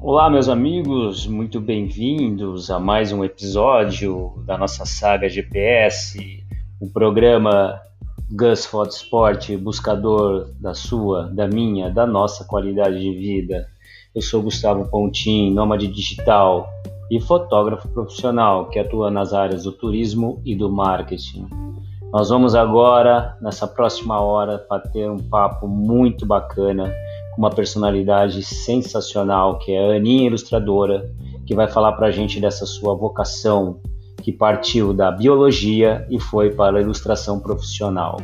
Olá, meus amigos, muito bem-vindos a mais um episódio da nossa saga GPS, o programa Gus Food Sport, buscador da sua, da minha, da nossa qualidade de vida. Eu sou Gustavo Pontin, nômade digital e fotógrafo profissional que atua nas áreas do turismo e do marketing. Nós vamos agora, nessa próxima hora, bater um papo muito bacana com uma personalidade sensacional, que é a Aninha Ilustradora, que vai falar para a gente dessa sua vocação, que partiu da biologia e foi para a ilustração profissional.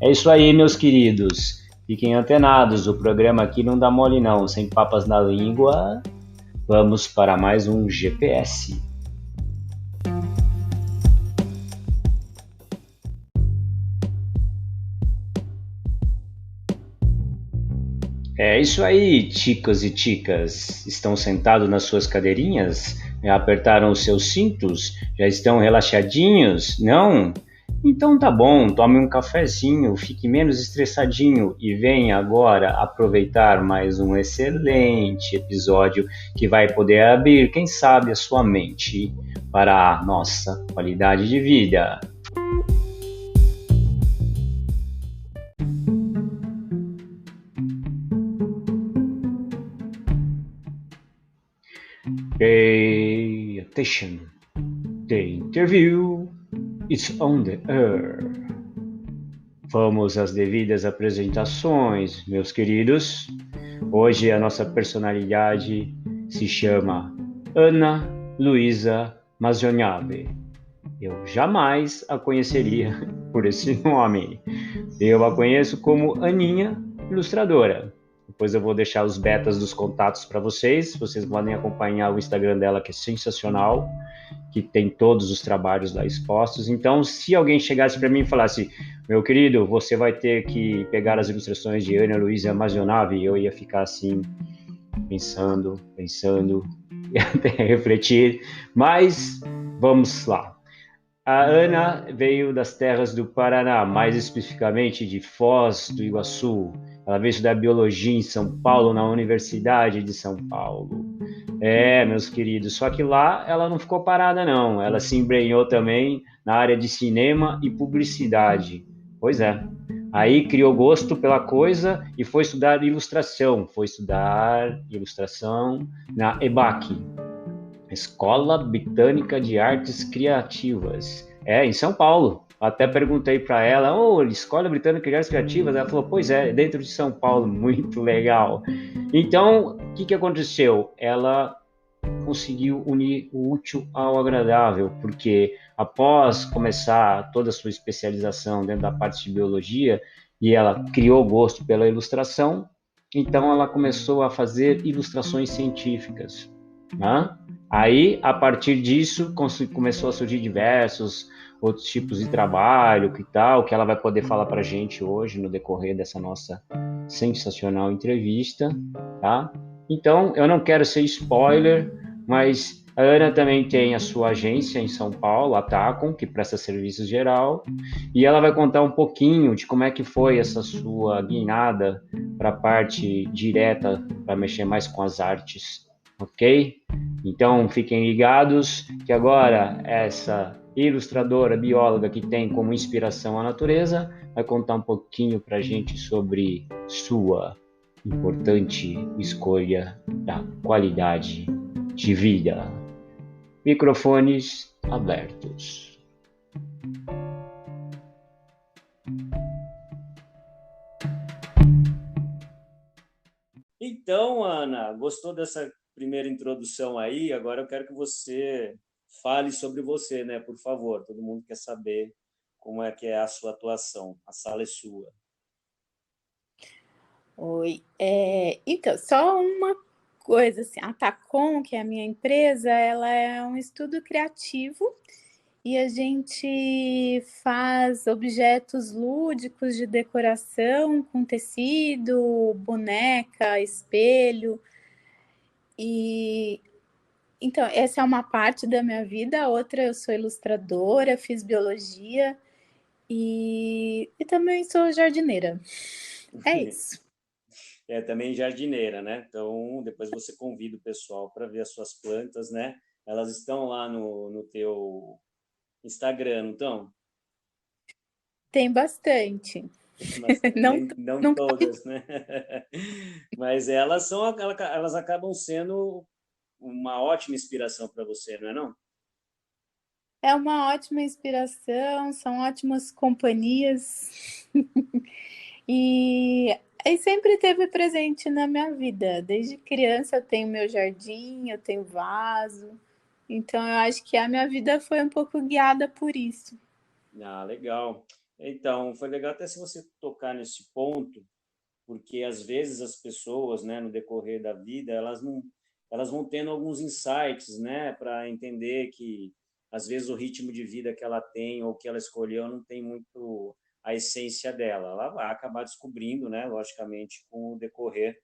É isso aí, meus queridos. Fiquem antenados, o programa aqui não dá mole não, sem papas na língua. Vamos para mais um GPS. É isso aí, ticos e ticas. Estão sentados nas suas cadeirinhas? Já apertaram os seus cintos? Já estão relaxadinhos? Não? Então tá bom, tome um cafezinho, fique menos estressadinho e venha agora aproveitar mais um excelente episódio que vai poder abrir, quem sabe, a sua mente para a nossa qualidade de vida. Pay attention. The interview is on the air. Vamos às devidas apresentações, meus queridos. Hoje a nossa personalidade se chama Ana Luísa Mazionave. Eu jamais a conheceria por esse nome. Eu a conheço como Aninha Ilustradora. Depois eu vou deixar os betas dos contatos para vocês. Vocês podem acompanhar o Instagram dela, que é sensacional, que tem todos os trabalhos lá expostos. Então, se alguém chegasse para mim e falasse, meu querido, você vai ter que pegar as ilustrações de Ana Luísa Mazionave, eu ia ficar assim, pensando, e até refletir. Mas vamos lá. A Ana veio das terras do Paraná, mais especificamente de Foz do Iguaçu. Ela veio estudar biologia em São Paulo, na Universidade de São Paulo. Meus queridos, só que lá ela não ficou parada, não. Ela se embrenhou também na área de cinema e publicidade. Pois é. Aí criou gosto pela coisa e foi estudar ilustração. Foi estudar ilustração na EBAC, Escola Britânica de Artes Criativas. Em São Paulo. Até perguntei para ela, Escola Britânica de Artes Criativas? Ela falou, pois é, dentro de São Paulo, muito legal. Então, o que aconteceu? Ela conseguiu unir o útil ao agradável, porque após começar toda a sua especialização dentro da parte de biologia, e ela criou gosto pela ilustração, então ela começou a fazer ilustrações científicas, né? Aí, a partir disso, começou a surgir diversos outros tipos de trabalho que tal, que ela vai poder falar para a gente hoje no decorrer dessa nossa sensacional entrevista, tá? Então, eu não quero ser spoiler, mas a Ana também tem a sua agência em São Paulo, a Tacom, que presta serviços geral, e ela vai contar um pouquinho de como é que foi essa sua guinada para a parte direta, para mexer mais com as artes, ok? Então, fiquem ligados que agora essa ilustradora, bióloga que tem como inspiração a natureza, vai contar um pouquinho para a gente sobre sua importante escolha da qualidade de vida. Microfones abertos. Então, Ana, gostou dessa primeira introdução aí? Agora eu quero que você fale sobre você, né? Por favor, todo mundo quer saber como é que é a sua atuação. A sala é sua. Oi. Então, só uma coisa assim, a Tacom, que é a minha empresa, ela é um estudo criativo e a gente faz objetos lúdicos de decoração com tecido, boneca, espelho. E então, essa é uma parte da minha vida, a outra eu sou ilustradora, fiz biologia e também sou jardineira. É isso. é também jardineira, né? Então, depois você convida o pessoal para ver as suas plantas, né? Elas estão lá no teu Instagram, então? Tem bastante. Mas Não, não não todas, né? Mas elas acabam sendo uma ótima inspiração para você, não é não? é uma ótima inspiração, são ótimas companhias. E sempre teve presente na minha vida. Desde criança eu tenho meu jardim, eu tenho vaso. Então eu acho que a minha vida foi um pouco guiada por isso. Ah, legal. Então, foi legal até se você tocar nesse ponto, porque às vezes as pessoas, né, no decorrer da vida, elas vão tendo alguns insights, né, para entender que às vezes o ritmo de vida que ela tem ou que ela escolheu não tem muito a essência dela. Ela vai acabar descobrindo, né, logicamente, com o decorrer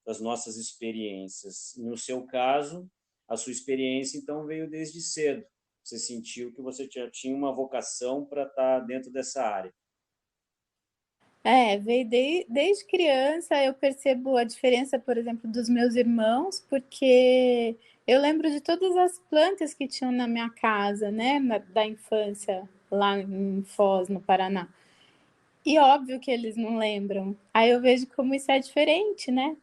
das nossas experiências. No seu caso, a sua experiência então veio desde cedo. Você sentiu que você já tinha uma vocação para estar dentro dessa área. É, desde criança eu percebo a diferença, por exemplo, dos meus irmãos, porque eu lembro de todas as plantas que tinham na minha casa, né, da infância, lá em Foz, no Paraná. E óbvio que eles não lembram. Aí eu vejo como isso é diferente, né,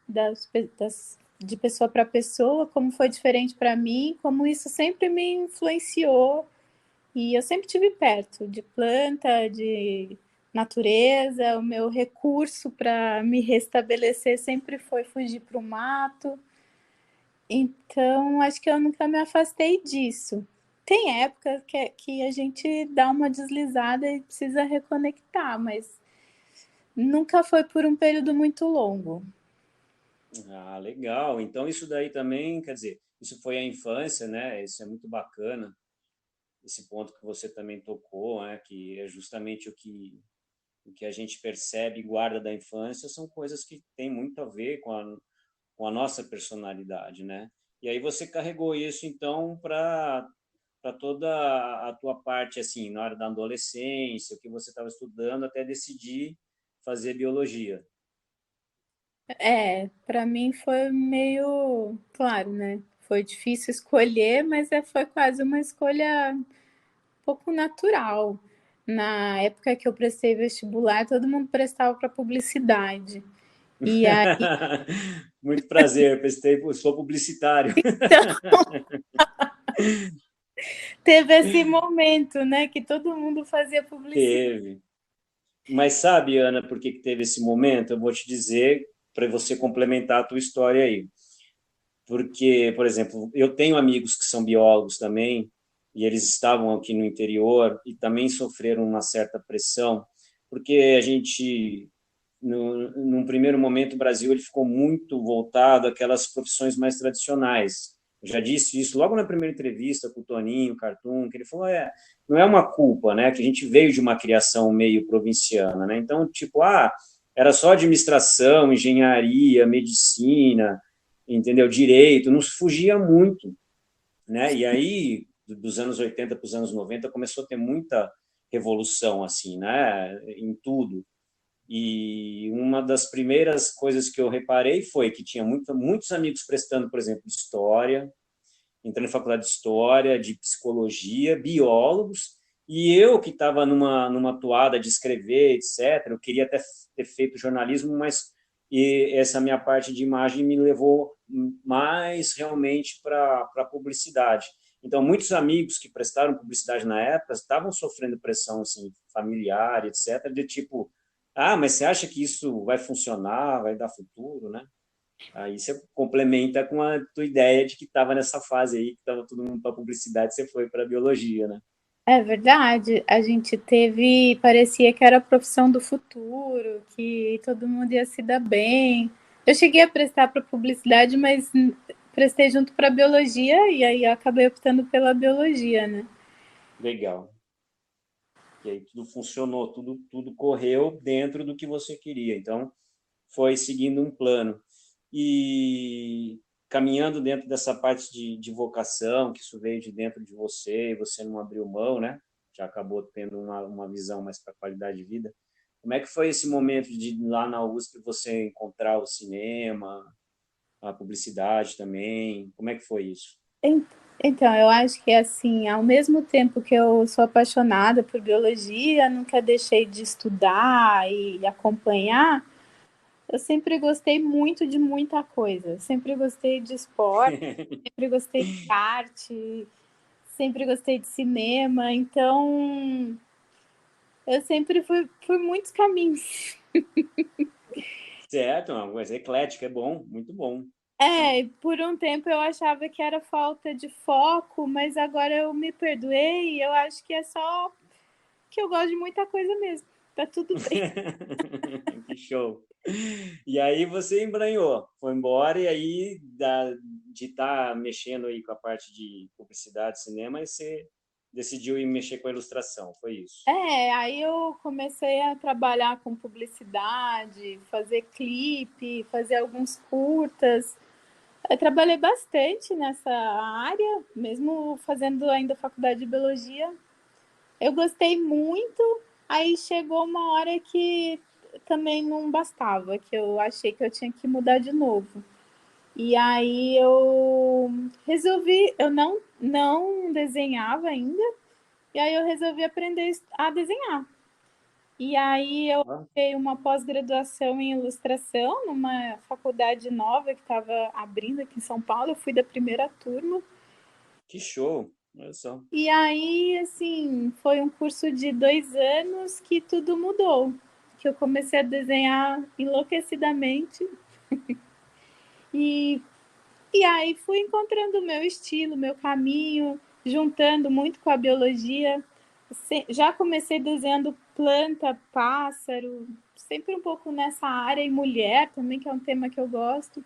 de pessoa para pessoa, como foi diferente para mim, como isso sempre me influenciou e eu sempre tive perto de planta, de natureza. O meu recurso para me restabelecer sempre foi fugir para o mato. Então, acho que eu nunca me afastei disso. Tem épocas que a gente dá uma deslizada e precisa reconectar, mas nunca foi por um período muito longo. Ah, legal. Então isso daí também, quer dizer, isso foi a infância, né? Isso é muito bacana. Esse ponto que você também tocou, né? Que é justamente o que a gente percebe e guarda da infância são coisas que têm muito a ver com a nossa personalidade, né? E aí você carregou isso então para toda a tua parte assim, na hora da adolescência, o que você estava estudando até decidir fazer biologia. É, para mim foi meio, claro, né? Foi difícil escolher, mas foi quase uma escolha um pouco natural. Na época que eu prestei vestibular, todo mundo prestava para publicidade. E aí Muito prazer, prestei, sou publicitário. teve esse momento, né, que todo mundo fazia publicidade. Teve. Mas sabe, Ana, por que que teve esse momento? Eu vou te dizer para você complementar a tua história aí. Porque, por exemplo, eu tenho amigos que são biólogos também, e eles estavam aqui no interior e também sofreram uma certa pressão, porque a gente, num primeiro momento, o Brasil ele ficou muito voltado àquelas profissões mais tradicionais. Eu já disse isso logo na primeira entrevista com o Toninho Cartoon, que ele falou, não é uma culpa, né, que a gente veio de uma criação meio provinciana, né, então, tipo, era só administração, engenharia, medicina, entendeu? Direito, nos fugia muito, né? E aí, dos anos 80 para os anos 90, começou a ter muita revolução, assim, né? Em tudo. E uma das primeiras coisas que eu reparei foi que tinha muitos amigos prestando, por exemplo, história, entrando em faculdade de história, de psicologia, biólogos, e eu que estava numa toada de escrever, etc., eu queria até ter feito jornalismo, mas essa minha parte de imagem me levou mais realmente para a publicidade. Então, muitos amigos que prestaram publicidade na época estavam sofrendo pressão assim, familiar, etc., de tipo, mas você acha que isso vai funcionar, vai dar futuro, né? Aí você complementa com a tua ideia de que estava nessa fase aí, que estava todo mundo para publicidade, você foi para biologia, né? É verdade, a gente teve, parecia que era a profissão do futuro, que todo mundo ia se dar bem. Eu cheguei a prestar para publicidade, mas prestei junto para biologia e aí eu acabei optando pela biologia, né? Legal. E aí tudo funcionou, tudo correu dentro do que você queria. Então, foi seguindo um plano. E caminhando dentro dessa parte de vocação, que isso veio de dentro de você, e você não abriu mão, né? Já acabou tendo uma visão mais para a qualidade de vida. Como é que foi esse momento de lá na USP você encontrar o cinema, a publicidade também? Como é que foi isso? En- Então, eu acho que assim, ao mesmo tempo que eu sou apaixonada por biologia, nunca deixei de estudar e acompanhar, eu sempre gostei muito de muita coisa. Sempre gostei de esporte, sempre gostei de arte, sempre gostei de cinema, então eu sempre fui por muitos caminhos. Certo, uma coisa eclética, é bom, muito bom. É, por um tempo eu achava que era falta de foco, mas agora eu me perdoei e eu acho que é só que eu gosto de muita coisa mesmo. Tá tudo bem. Que show. E aí você embranhou, foi embora e aí de estar mexendo aí com a parte de publicidade, cinema, e você decidiu ir mexer com a ilustração, foi isso? É, aí eu comecei a trabalhar com publicidade, fazer clipe, fazer alguns curtas. Eu trabalhei bastante nessa área, mesmo fazendo ainda faculdade de biologia. Eu gostei muito, aí chegou uma hora que também não bastava, que eu achei que eu tinha que mudar de novo. E aí eu resolvi, eu não desenhava ainda, e aí eu resolvi aprender a desenhar. E aí eu Ah, fiz uma pós-graduação em ilustração numa faculdade nova que estava abrindo aqui em São Paulo. Eu fui da primeira turma. que show, olha só. E aí, assim, foi um curso de 2 anos que tudo mudou. Que eu comecei a desenhar enlouquecidamente. E, e aí fui encontrando o meu estilo, meu caminho, juntando muito com a biologia. Já comecei desenhando planta, pássaro, sempre um pouco nessa área, e mulher também, que é um tema que eu gosto.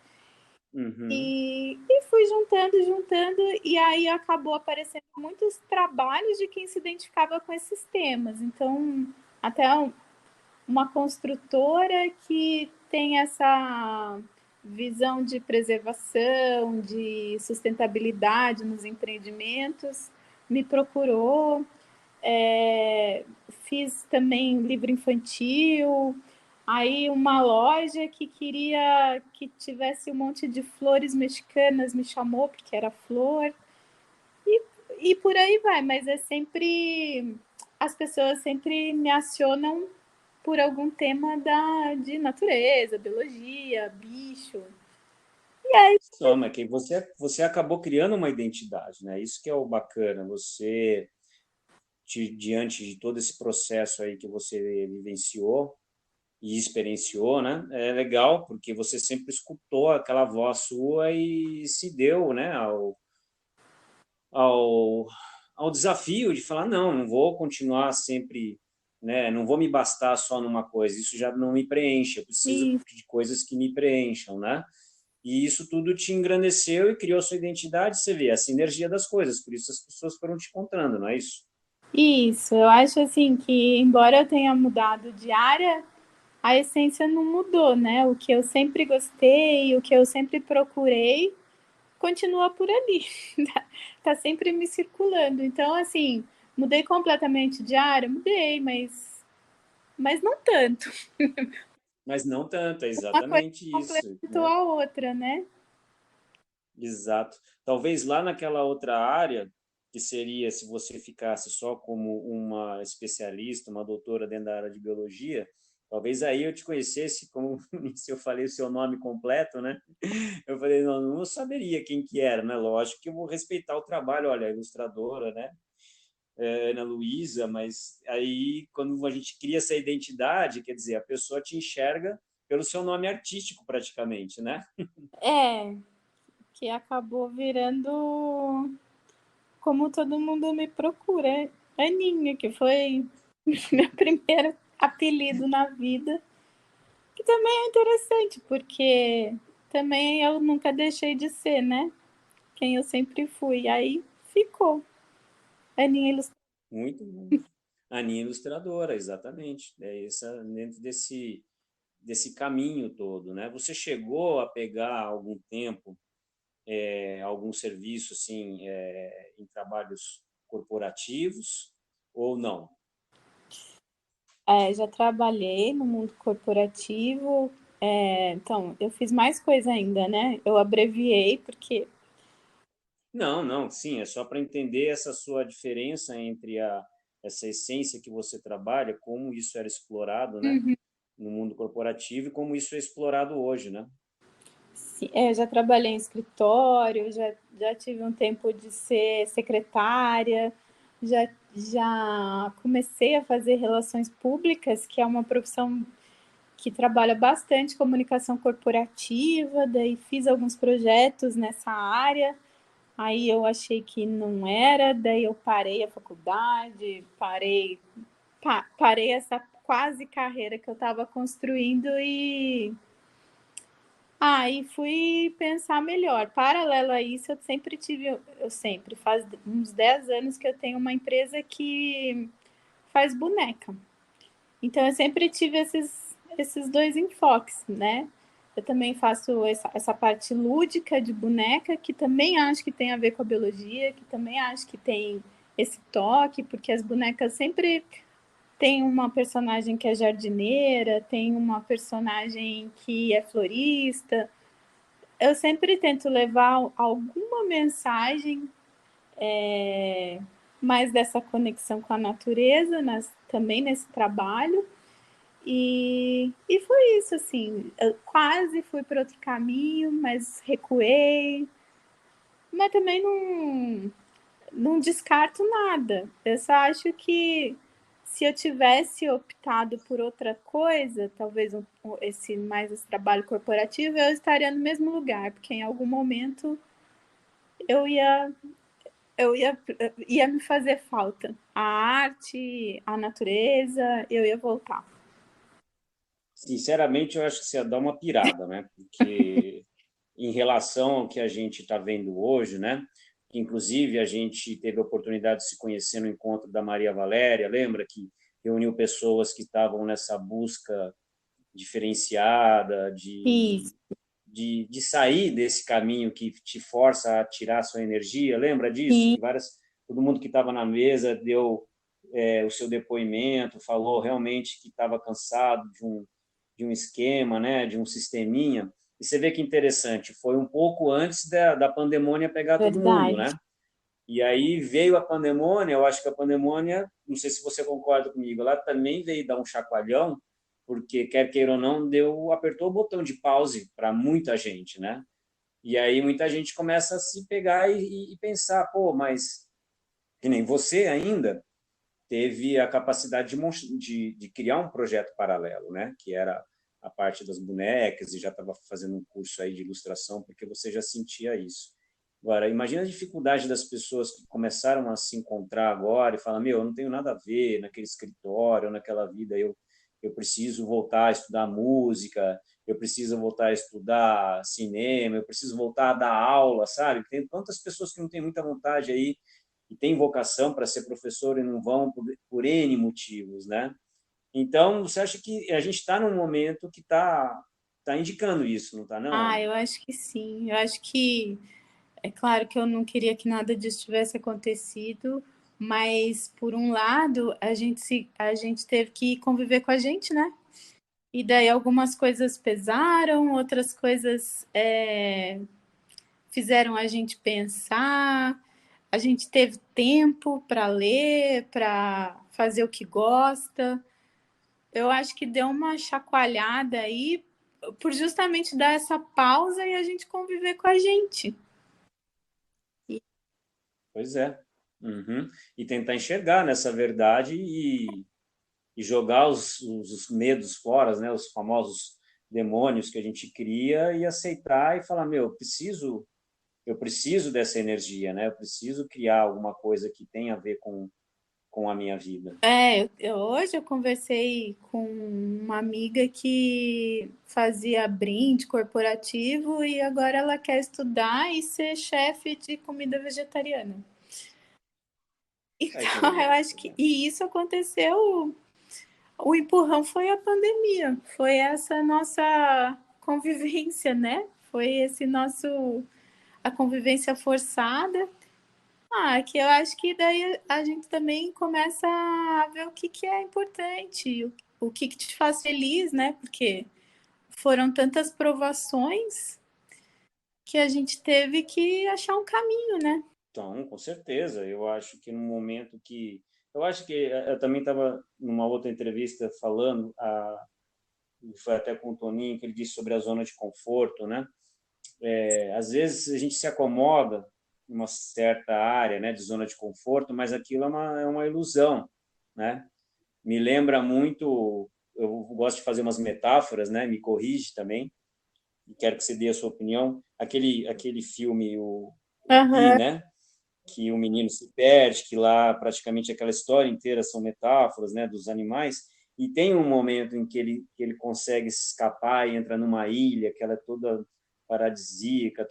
Uhum. E fui juntando, e aí acabou aparecendo muitos trabalhos de quem se identificava com esses temas. Então, até uma construtora que tem essa visão de preservação, de sustentabilidade nos empreendimentos, me procurou. Fiz também livro infantil. Aí uma loja que queria que tivesse um monte de flores mexicanas me chamou porque era flor. E por aí vai, mas é sempre as pessoas sempre me acionam por algum tema de natureza, biologia, bicho. E aí, Só, mas que você acabou criando uma identidade, né? Isso que é o bacana, você, diante de todo esse processo aí que você vivenciou, e experienciou, né? É legal porque você sempre escutou aquela voz sua e se deu, né, ao, ao desafio de falar não vou continuar sempre, né? Não vou me bastar só numa coisa. Isso já não me preenche. Eu preciso e de coisas que me preencham, né? E isso tudo te engrandeceu e criou sua identidade. Você vê a sinergia das coisas. Por isso as pessoas foram te encontrando, não é isso? isso, eu acho assim que embora eu tenha mudado de área, a essência não mudou, né? O que eu sempre gostei, o que eu sempre procurei, continua por ali. Tá sempre me circulando. Então, assim, mudei completamente de área, mudei, mas não tanto. Mas não tanto, é Uma coisa exatamente isso, complementou né? a outra, né? Exato. Talvez lá naquela outra área, que seria se você ficasse só como uma especialista, uma doutora dentro da área de biologia, talvez aí eu te conhecesse, como se eu falei o seu nome completo, né? Eu falei, não saberia quem que era, né? Lógico que eu vou respeitar o trabalho, olha, a ilustradora, né? Ana Luísa, mas aí quando a gente cria essa identidade, quer dizer, a pessoa te enxerga pelo seu nome artístico praticamente, né? É, que acabou virando como todo mundo me procura. Aninha, que foi meu primeiro apelido na vida. Que também é interessante, porque também eu nunca deixei de ser, né? Quem eu sempre fui. Aí ficou. Aninha Ilustração. Muito bom. Aninha ilustradora, exatamente. É essa dentro desse caminho todo, né? Você chegou a pegar algum tempo algum serviço assim em trabalhos corporativos ou não? Já trabalhei no mundo corporativo, então eu fiz mais coisa ainda, né? Eu abreviei porque Não, não, sim, é só para entender essa sua diferença entre essa essência que você trabalha, como isso era explorado, né, no mundo corporativo e como isso é explorado hoje, né? já trabalhei em escritório, já tive um tempo de ser secretária, já comecei a fazer relações públicas, que é uma profissão que trabalha bastante comunicação corporativa, daí fiz alguns projetos nessa área. Aí eu achei que não era, daí eu parei a faculdade, parei essa quase carreira que eu estava construindo e aí fui pensar melhor. Paralelo a isso, eu sempre, faz uns 10 anos que eu tenho uma empresa que faz boneca. Então eu sempre tive esses dois enfoques, né? Eu também faço essa parte lúdica de boneca, que também acho que tem a ver com a biologia, que também acho que tem esse toque, porque as bonecas sempre tem uma personagem que é jardineira, tem uma personagem que é florista. Eu sempre tento levar alguma mensagem mais dessa conexão com a natureza, também nesse trabalho. E foi isso, assim. Eu quase fui para outro caminho, mas recuei. Mas também não descarto nada. Eu só acho que se eu tivesse optado por outra coisa, talvez esse trabalho corporativo, eu estaria no mesmo lugar, porque em algum momento eu ia, ia me fazer falta. A arte, a natureza, eu ia voltar. Sinceramente, eu acho que você ia dar uma pirada, né? Porque em relação ao que a gente está vendo hoje, né? Inclusive, a gente teve a oportunidade de se conhecer no encontro da Maria Valéria, lembra que reuniu pessoas que estavam nessa busca diferenciada Isso. de sair desse caminho que te força a tirar a sua energia, lembra disso? Sim. Que todo mundo que estava na mesa deu o seu depoimento, falou realmente que estava cansado de um esquema, né, de um sisteminha. E você vê que interessante, foi um pouco antes da pandemônia pegar todo mundo, Verdade. né? E aí veio a pandemônia, eu acho que a pandemônia, não sei se você concorda comigo, ela também veio dar um chacoalhão, porque quer queira ou não, apertou o botão de pause para muita gente, né? E aí muita gente começa a se pegar e pensar, pô, mas que nem você ainda teve a capacidade de criar um projeto paralelo, né? Que era a parte das bonecas e já estava fazendo um curso aí de ilustração porque você já sentia isso. Agora, imagina a dificuldade das pessoas que começaram a se encontrar agora e falam, meu, eu não tenho nada a ver naquele escritório, naquela vida, eu preciso voltar a estudar música, eu preciso voltar a estudar cinema, eu preciso voltar a dar aula, sabe? Tem tantas pessoas que não têm muita vontade aí e têm vocação para ser professor e não vão por N motivos, né? Então, você acha que a gente está num momento que tá indicando isso, não está, não, Ah, Ana? eu acho que sim. Eu acho que é claro que eu não queria que nada disso tivesse acontecido, mas por um lado, a gente teve que conviver com a gente, né? E daí algumas coisas pesaram, outras coisas fizeram a gente pensar. A gente teve tempo para ler, para fazer o que gosta. Eu acho que deu uma chacoalhada aí por justamente dar essa pausa e a gente conviver com a gente. Pois é. Uhum. E tentar enxergar nessa verdade e jogar os medos fora, né? Os famosos demônios que a gente cria e aceitar e falar, meu, eu preciso dessa energia, né? Eu preciso criar alguma coisa que tenha a ver com a minha vida. Hoje eu conversei com uma amiga que fazia brinde corporativo e agora ela quer estudar e ser chefe de comida vegetariana. Aí, Então, que eu legal. acho que. E isso aconteceu. O empurrão foi a pandemia, foi essa nossa convivência, né? Foi esse nosso. A convivência forçada. Que eu acho que daí a gente também começa a ver o que que é importante, o que que te faz feliz, né? Porque foram tantas provações que a gente teve que achar um caminho, né? Então, com certeza, eu acho que no momento que... Eu acho que eu também estava numa outra entrevista falando, foi até com o Toninho, que ele disse sobre a zona de conforto, né? Às vezes a gente se acomoda em uma certa área, né, de zona de conforto, mas aquilo é uma ilusão, né? Me lembra muito, eu gosto de fazer umas metáforas, né? Me corrige também, e quero que você dê a sua opinião. Aquele filme, o Pi, Aham. né? Que o menino se perde, que lá praticamente aquela história inteira são metáforas, né, dos animais, e tem um momento em que ele consegue se escapar e entra numa ilha que ela é toda paradisíaca,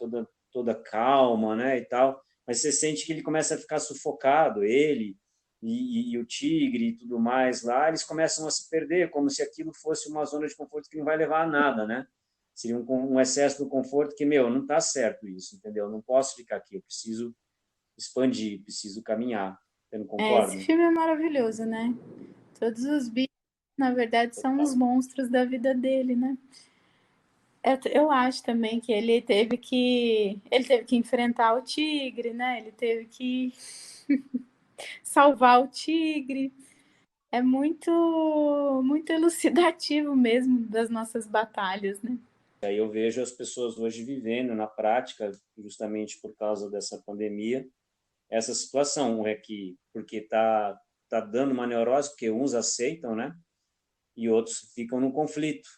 toda calma, né, e tal, mas você sente que ele começa a ficar sufocado, ele e o tigre e tudo mais lá, eles começam a se perder, como se aquilo fosse uma zona de conforto que não vai levar a nada, né? Seria um excesso do conforto que, meu, não está certo isso, entendeu? Não posso ficar aqui, eu preciso expandir, preciso caminhar. Você não Esse concorda? filme é maravilhoso, né? Todos os bichos, na verdade, são os Total. monstros da vida dele, né? Eu acho também que ele teve que enfrentar o tigre, né? Ele teve que salvar o tigre. É muito elucidativo mesmo das nossas batalhas, né? Aí eu vejo as pessoas hoje vivendo na prática, justamente por causa dessa pandemia, essa situação é que porque tá dando uma neurose, porque uns aceitam, né? E outros ficam no conflito.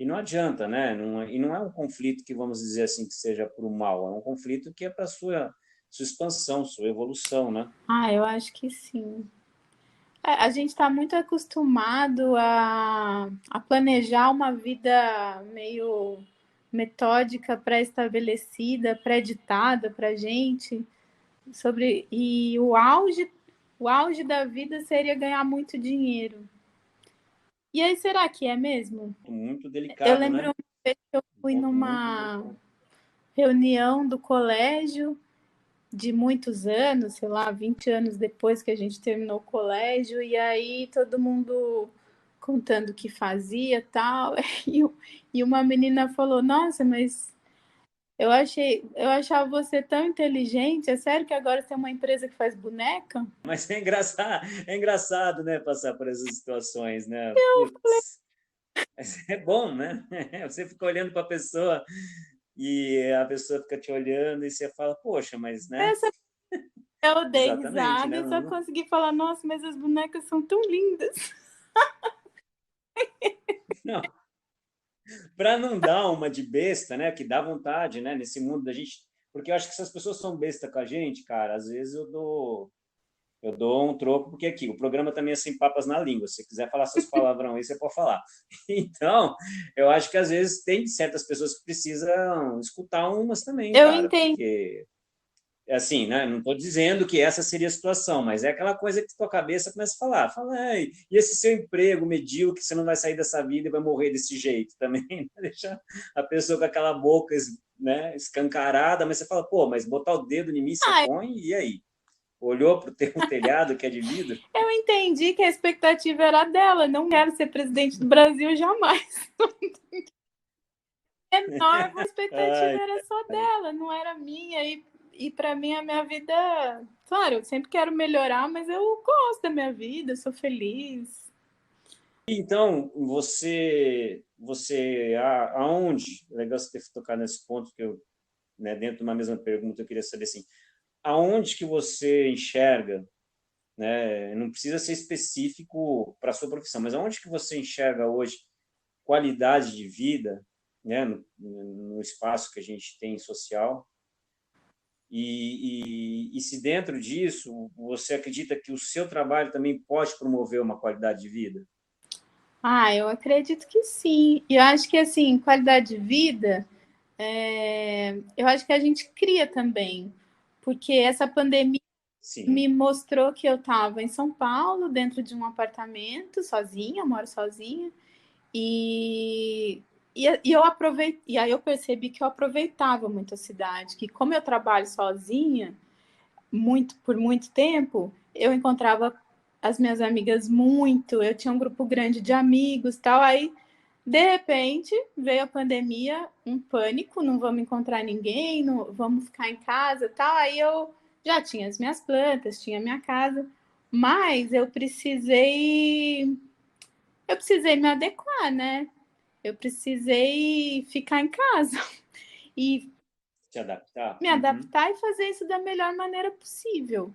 E não adianta, né? E não é um conflito que vamos dizer assim que seja para o mal, é um conflito que é para sua expansão, sua evolução, né? Eu acho que sim. A gente está muito acostumado a planejar uma vida meio metódica, pré-estabelecida, pré-ditada para gente, e o auge da vida seria ganhar muito dinheiro. E aí, será que é mesmo? Muito Eu delicado, lembro né? uma vez que eu Um fui ponto muito numa delicado. reunião do colégio de muitos anos, sei lá, 20 anos depois que a gente terminou o colégio, e aí todo mundo contando o que fazia tal, e uma menina falou, nossa, mas eu achava você tão inteligente, é sério que agora você tem uma empresa que faz boneca? Mas é engraçado, né, passar por essas situações, né? Putz, mas é bom, né? Você fica olhando para a pessoa e a pessoa fica te olhando e você fala, poxa, mas, né? Essa eu dei Exatamente, risada né? e só consegui falar, nossa, mas as bonecas são tão lindas. Não, para não dar uma de besta, né? Que dá vontade, né? Nesse mundo da gente, porque eu acho que se as pessoas são besta com a gente, cara, às vezes eu dou um troco, porque aqui o programa também é sem papas na língua. Se você quiser falar seus palavrão aí, você pode falar. Então, eu acho que às vezes tem certas pessoas que precisam escutar umas também, Eu cara, entendi. porque é assim, né? Não estou dizendo que essa seria a situação, mas é aquela coisa que tua cabeça começa a falar. Fala, e esse seu emprego medíocre, você não vai sair dessa vida e vai morrer desse jeito também. Né? Deixar a pessoa com aquela boca, né, escancarada, mas você fala, pô, mas botar o dedo em mim você Ah, põe, e aí? Olhou para o teu telhado que é de vidro? eu entendi que a expectativa era dela. Não quero ser presidente do Brasil jamais. Enorme, a expectativa Ai, era só dela, não era minha. E para mim, a minha vida. Claro, eu sempre quero melhorar, mas eu gosto da minha vida, sou feliz. então, aonde, é legal você ter tocado nesse ponto que eu, né, dentro de uma mesma pergunta, eu queria saber assim, aonde que você enxerga, né, não precisa ser específico para a sua profissão, mas aonde que você enxerga hoje qualidade de vida, né, no espaço que a gente tem social, e se dentro disso você acredita que o seu trabalho também pode promover uma qualidade de vida? Eu acredito que sim. E eu acho que, assim, qualidade de vida, eu acho que a gente cria também. Porque essa pandemia Sim. me mostrou que eu estava em São Paulo, dentro de um apartamento, sozinha, moro sozinha, e, e eu aproveitei, e aí eu percebi que eu aproveitava muito a cidade, que como eu trabalho sozinha, por muito tempo, eu encontrava as minhas amigas muito, eu tinha um grupo grande de amigos, tal, aí de repente veio a pandemia, um pânico, não vamos encontrar ninguém, não, vamos ficar em casa, tal, aí eu já tinha as minhas plantas, tinha a minha casa, mas eu precisei me adequar, né? Eu precisei ficar em casa e Se adaptar? me Uhum. adaptar e fazer isso da melhor maneira possível.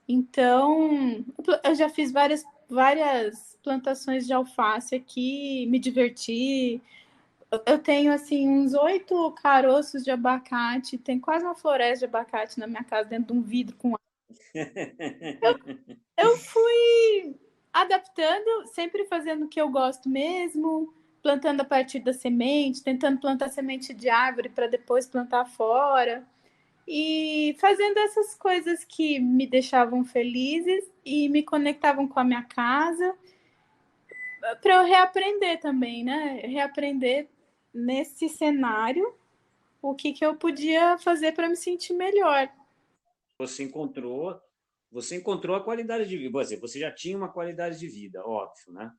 Então, eu já fiz várias plantações de alface aqui, me diverti. Eu tenho, assim, uns 8 caroços de abacate, tem quase uma floresta de abacate na minha casa, dentro de um vidro com água. Eu fui adaptando, sempre fazendo o que eu gosto mesmo, plantando a partir da semente, tentando plantar semente de árvore para depois plantar fora. E fazendo essas coisas que me deixavam felizes e me conectavam com a minha casa, para eu reaprender também, né? Reaprender nesse cenário o que eu podia fazer para me sentir melhor. Você encontrou, você encontrou a qualidade de vida. Você já tinha uma qualidade de vida, óbvio, né?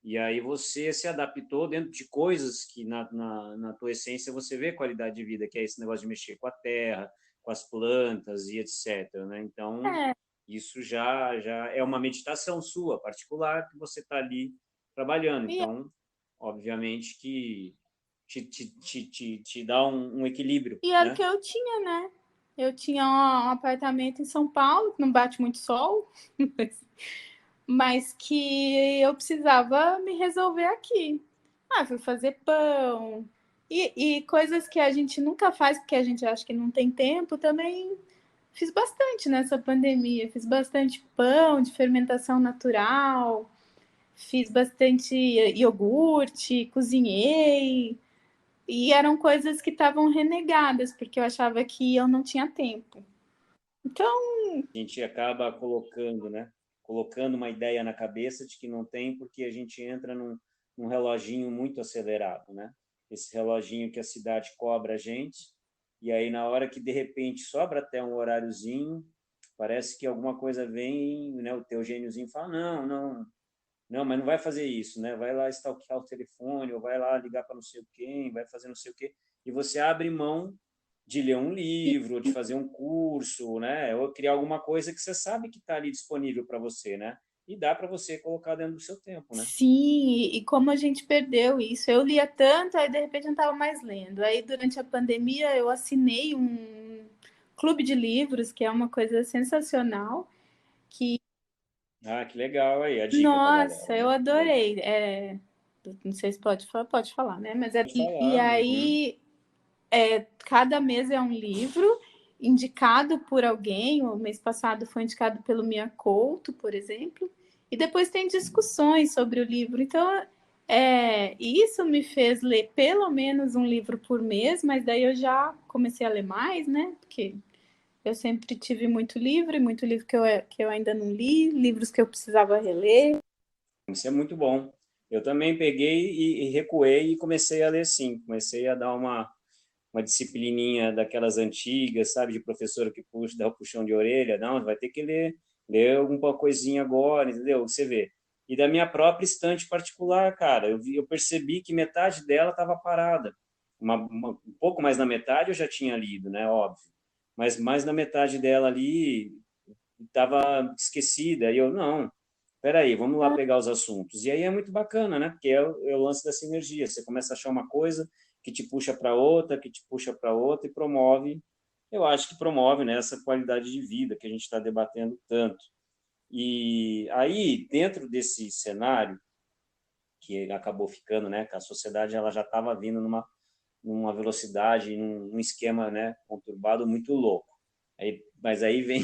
E aí você se adaptou dentro de coisas que na tua essência você vê qualidade de vida, que é esse negócio de mexer com a terra, com as plantas e etc. Né? Então, É, isso já é uma meditação sua, particular, que você está ali trabalhando. e, Então, obviamente que te dá um equilíbrio, e era o que né? eu tinha, né? Eu tinha um apartamento em São Paulo, que não bate muito sol, mas que eu precisava me resolver aqui. Ah, fui fazer pão. E coisas que a gente nunca faz porque a gente acha que não tem tempo, também fiz bastante nessa pandemia. Fiz bastante pão de fermentação natural, fiz bastante iogurte, cozinhei. E eram coisas que estavam renegadas, porque eu achava que eu não tinha tempo. Então, A gente acaba colocando, né? Colocando uma ideia na cabeça de que não tem, porque a gente entra num reloginho muito acelerado, né? Esse reloginho que a cidade cobra a gente, e aí na hora que de repente sobra até um horáriozinho, parece que alguma coisa vem, né? O teu gêniozinho fala, não, não, não, mas não vai fazer isso, né? Vai lá stalkear o telefone, ou vai lá ligar para não sei quem, vai fazer não sei o quê, e você abre mão de ler um livro, ou de fazer um curso, né? Ou criar alguma coisa que você sabe que está ali disponível para você, né? E dá para você colocar dentro do seu tempo, né? sim, e como a gente perdeu isso. Eu lia tanto, aí de repente não estava mais lendo. Aí durante a pandemia eu assinei um clube de livros, que é uma coisa sensacional, que, Ah, que legal aí, a dica para nossa, galera, eu né? Legal. adorei. Não sei se pode falar, né? Pode E falar. Uhum. aí cada mês é um livro indicado por alguém. O mês passado foi indicado pelo Mia Couto, por exemplo, e depois tem discussões sobre o livro. Então, isso me fez ler pelo menos um livro por mês, mas daí eu já comecei a ler mais, né? Porque eu sempre tive muito livro que eu ainda não li, livros que eu precisava reler. Isso é muito bom. Eu também peguei e recuei e comecei a ler sim. Comecei a dar uma disciplininha daquelas antigas, sabe, de professora que puxa, dá o puxão de orelha, não, vai ter que ler alguma coisinha agora, entendeu? Você vê. E da minha própria estante particular, cara, eu percebi que metade dela estava parada. Um pouco mais na metade eu já tinha lido, né, óbvio. Mas mais na metade dela ali estava esquecida. E eu, não, peraí, vamos lá pegar os assuntos. E aí é muito bacana, né? Porque é o lance dessa energia. Você começa a achar uma coisa que te puxa para outra, que te puxa para outra e promove, eu acho que promove, né, essa qualidade de vida que a gente está debatendo tanto. E aí, dentro desse cenário, que acabou ficando, né, que a sociedade ela já estava vindo numa velocidade, num esquema, né, conturbado muito louco. Mas aí vem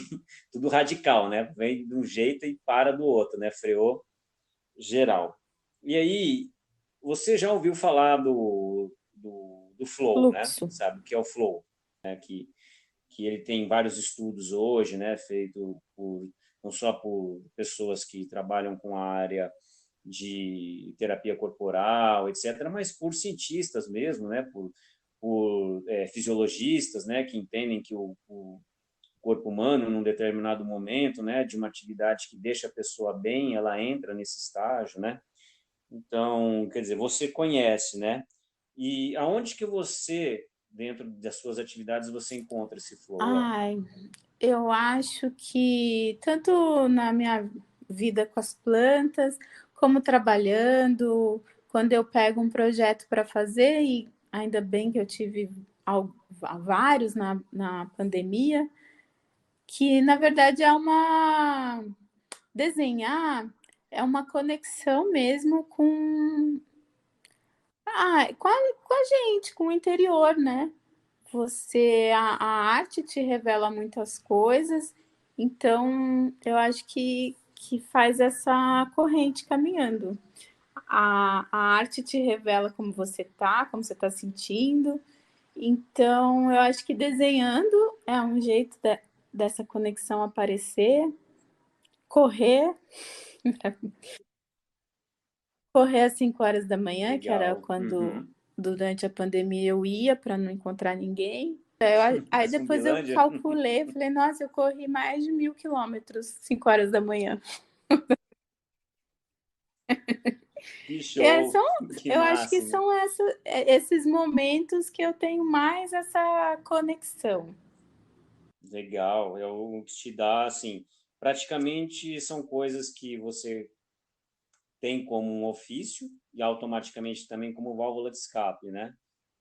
tudo radical, né? Vem de um jeito e para do outro, né? Freou geral. E aí, você já ouviu falar do flow, né? Fluxo. Sabe o que é o flow? Né? Que ele tem vários estudos hoje, né? Feito não só por pessoas que trabalham com a área de terapia corporal, etc., mas por cientistas mesmo, né? Por fisiologistas, né? Que entendem que corpo humano num determinado momento, né, de uma atividade que deixa a pessoa bem, ela entra nesse estágio, né? Então, quer dizer, você conhece, né? E aonde que você, dentro das suas atividades, você encontra esse flow, Ana? Ai, eu acho que tanto na minha vida com as plantas, como trabalhando, quando eu pego um projeto para fazer, e ainda bem que eu tive vários na pandemia, que na verdade é uma. Desenhar é uma conexão mesmo com a gente, com o interior, né? A arte te revela muitas coisas, então eu acho que faz essa corrente caminhando. A arte te revela como você tá sentindo. Então, eu acho que desenhando é um jeito dessa conexão aparecer. Correr, correr às 5 horas da manhã, que era Legal. quando Uhum. durante a pandemia eu ia para não encontrar ninguém. A Aí depois eu Zumbilândia? calculei, falei, nossa, eu corri mais de 1.000 quilômetros 5 horas da manhã. Que É, show, que eu acho que máximo. são esses momentos que eu tenho mais essa conexão. Legal, é o que te dá, assim, praticamente são coisas que você tem como um ofício e automaticamente também como válvula de escape, né?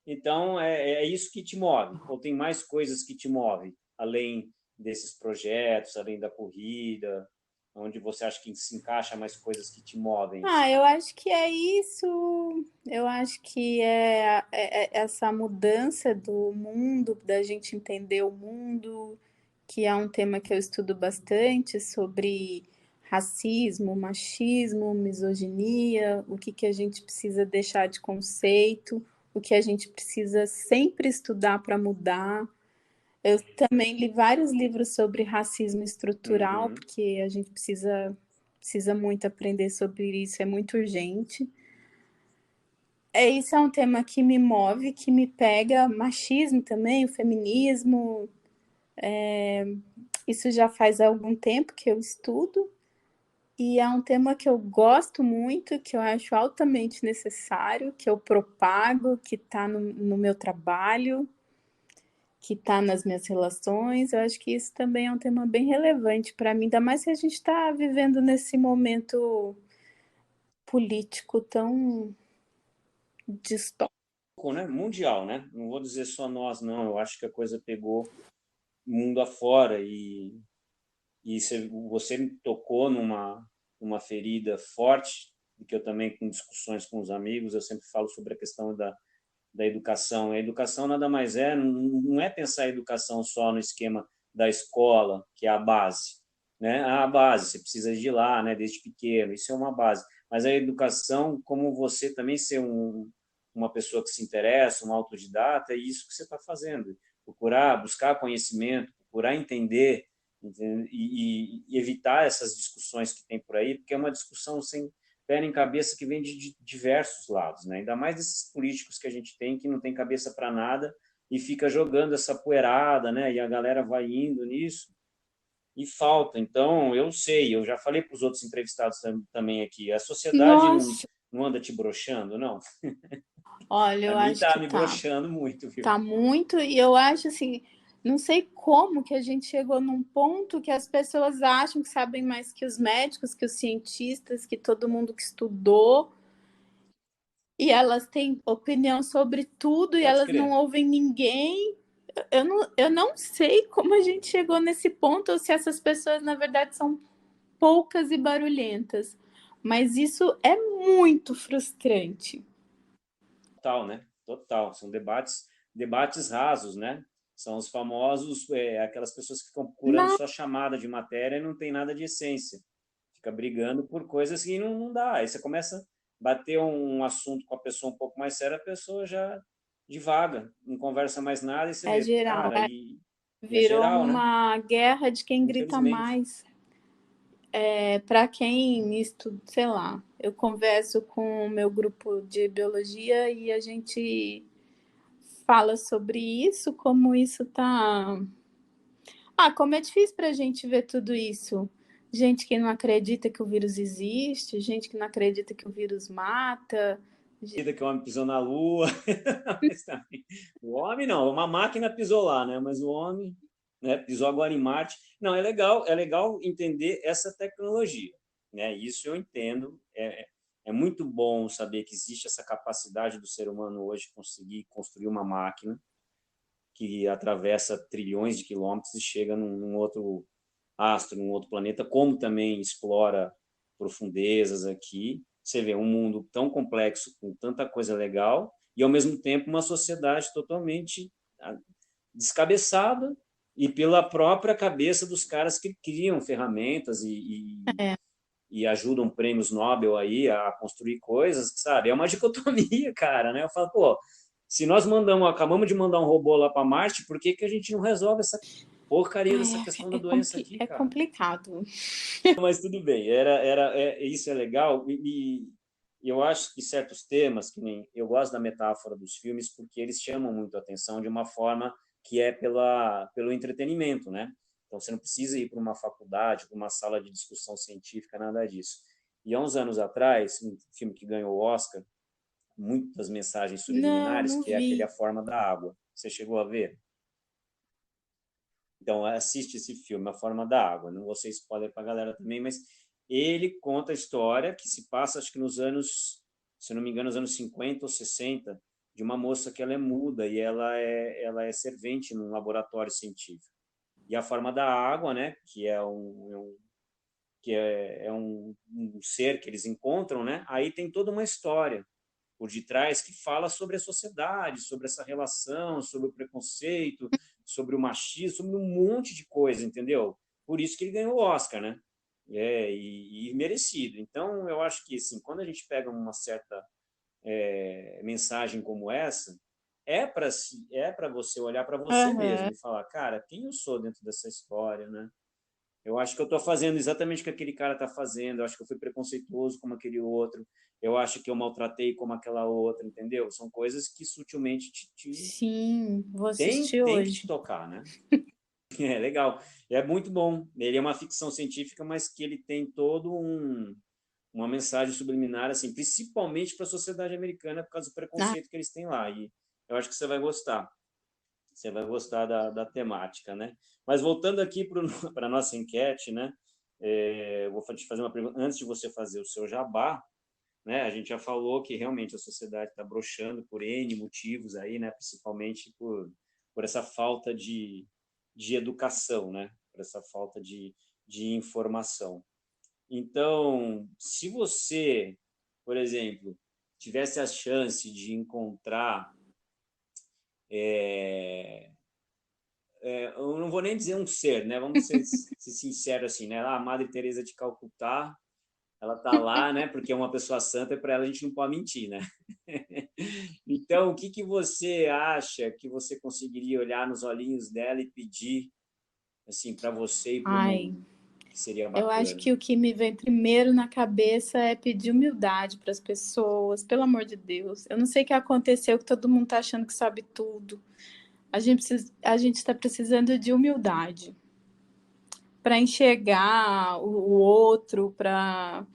Então, é isso que te move, ou tem mais coisas que te movem, além desses projetos, além da corrida, onde você acha que se encaixa mais coisas que te movem, Ah, assim? eu acho que é isso. Eu acho que é essa mudança do mundo, da gente entender o mundo, que é um tema que eu estudo bastante sobre racismo, machismo, misoginia, o que a gente precisa deixar de conceito, o que a gente precisa sempre estudar para mudar. Eu também li vários livros sobre racismo estrutural, Uhum. porque a gente precisa muito aprender sobre isso, é muito urgente. Isso é um tema que me move, que me pega, machismo também, o feminismo. Isso já faz algum tempo que eu estudo e é um tema que eu gosto muito, que eu acho altamente necessário, que eu propago, que está no meu trabalho, que está nas minhas relações. Eu acho que isso também é um tema bem relevante para mim, ainda mais que a gente está vivendo nesse momento político tão distópico. Né? Mundial, né? Não vou dizer só nós, não. Eu acho que a coisa pegou mundo afora e você me tocou numa ferida forte, que eu também, com discussões com os amigos, eu sempre falo sobre a questão da educação. A educação nada mais não é pensar a educação só no esquema da escola, que é a base, né? A base, você precisa ir lá, né, desde pequeno, isso é uma base. Mas a educação, como você também ser uma pessoa que se interessa, um autodidata, é isso que você está fazendo. Procurar, buscar conhecimento, procurar entender, e evitar essas discussões que tem por aí, porque é uma discussão sem pé em cabeça que vem de diversos lados, né? Ainda mais desses políticos que a gente tem que não tem cabeça para nada e fica jogando essa poeirada, né? E a galera vai indo nisso e falta. Então, eu sei, eu já falei para os outros entrevistados também aqui, a sociedade Nossa, não anda te broxando, não. olha, A eu mim acho tá que me tá. broxando muito, viu? Tá muito, e eu acho assim, não sei como que a gente chegou num ponto que as pessoas acham que sabem mais que os médicos, que os cientistas, que todo mundo que estudou, e elas têm opinião sobre tudo e Pode elas não crer. ouvem ninguém. Eu não sei como a gente chegou nesse ponto, ou se essas pessoas, na verdade, são poucas e barulhentas. Mas isso é muito frustrante. Total, né? Total. São debates rasos, né? São os famosos, aquelas pessoas que ficam procurando Não, só chamada de matéria e não tem nada de essência. Fica brigando por coisas que não dá. Aí você começa a bater um assunto com a pessoa um pouco mais séria, a pessoa já divaga, não conversa mais nada e você é vê, geral. cara, e é Virou geral, né? uma guerra de quem grita Infelizmente. mais. Para quem estuda, sei lá, eu converso com o meu grupo de biologia e a gente fala sobre isso, como isso está Como é difícil para a gente ver tudo isso. Gente que não acredita que o vírus existe, gente que não acredita que o vírus mata. Que o homem pisou na Lua. Mas também, o homem não, uma máquina pisou lá, né? Mas o homem, né, pisou agora em Marte. Não, é legal entender essa tecnologia, né? Isso eu entendo. É muito bom saber que existe essa capacidade do ser humano hoje conseguir construir uma máquina que atravessa trilhões de quilômetros e chega num outro astro, num outro planeta, como também explora profundezas aqui. Você vê um mundo tão complexo, com tanta coisa legal, e ao mesmo tempo uma sociedade totalmente descabeçada e pela própria cabeça dos caras que criam ferramentas É, e ajudam prêmios Nobel aí a construir coisas, sabe? É uma dicotomia, cara, né? Eu falo, pô, se nós acabamos de mandar um robô lá para Marte, por que que a gente não resolve essa porcaria dessa questão da doença aqui, é cara? complicado. Mas tudo bem, isso é legal e eu acho que certos temas, que nem eu gosto da metáfora dos filmes porque eles chamam muito a atenção de uma forma que é pelo entretenimento, né? Então você não precisa ir para uma faculdade, para uma sala de discussão científica, nada disso. E há uns anos atrás, um filme que ganhou o Oscar, muitas mensagens Não, subliminares, não que é aquele vi. A Forma da Água. Você chegou a ver? Então, assiste esse filme, A Forma da Água. Não vou ser spoiler para a galera também, mas ele conta a história que se passa, acho que nos anos, se não me engano, nos anos 50 ou 60, de uma moça que ela é muda e ela é servente num laboratório científico. E a forma da água, né, que é um ser que eles encontram, né, aí tem toda uma história por detrás que fala sobre a sociedade, sobre essa relação, sobre o preconceito, sobre o machismo, sobre um monte de coisa, entendeu? Por isso que ele ganhou o Oscar, né? E merecido. Então, eu acho que assim, quando a gente pega uma certa mensagem como essa, é para você olhar para você Aham. mesmo e falar, cara, quem eu sou dentro dessa história, né? Eu acho que eu estou fazendo exatamente o que aquele cara está fazendo. Eu acho que eu fui preconceituoso como aquele outro. Eu acho que eu maltratei como aquela outra, entendeu? São coisas que sutilmente Sim, vou tem, assistir tem que te hoje. tocar, né? É legal. É muito bom. Ele é uma ficção científica, mas que ele tem uma mensagem subliminar, assim, principalmente para a sociedade americana, por causa do Ah, preconceito que eles têm lá. E eu acho que você vai gostar. Você vai gostar da temática, né? Mas voltando aqui para a nossa enquete, né? Eu vou te fazer uma pergunta antes de você fazer o seu jabá, né? A gente já falou que realmente a sociedade está broxando por N motivos aí, né? Principalmente por essa falta de educação, né? Por essa falta de informação. Então, se você, por exemplo, tivesse a chance de encontrar é, eu não vou nem dizer um ser, né? Vamos ser sinceros assim, né? A Madre Teresa de Calcutá, ela tá lá, né? Porque é uma pessoa santa e para ela a gente não pode mentir, né? Então, o que que você acha que você conseguiria olhar nos olhinhos dela e pedir assim para você e para o ai, mundo? Que seria eu acho bacana. que o que me vem primeiro na cabeça é pedir humildade para as pessoas, pelo amor de Deus. Eu não sei o que aconteceu, que todo mundo tá achando que sabe tudo. A gente está precisando de humildade para enxergar o outro, para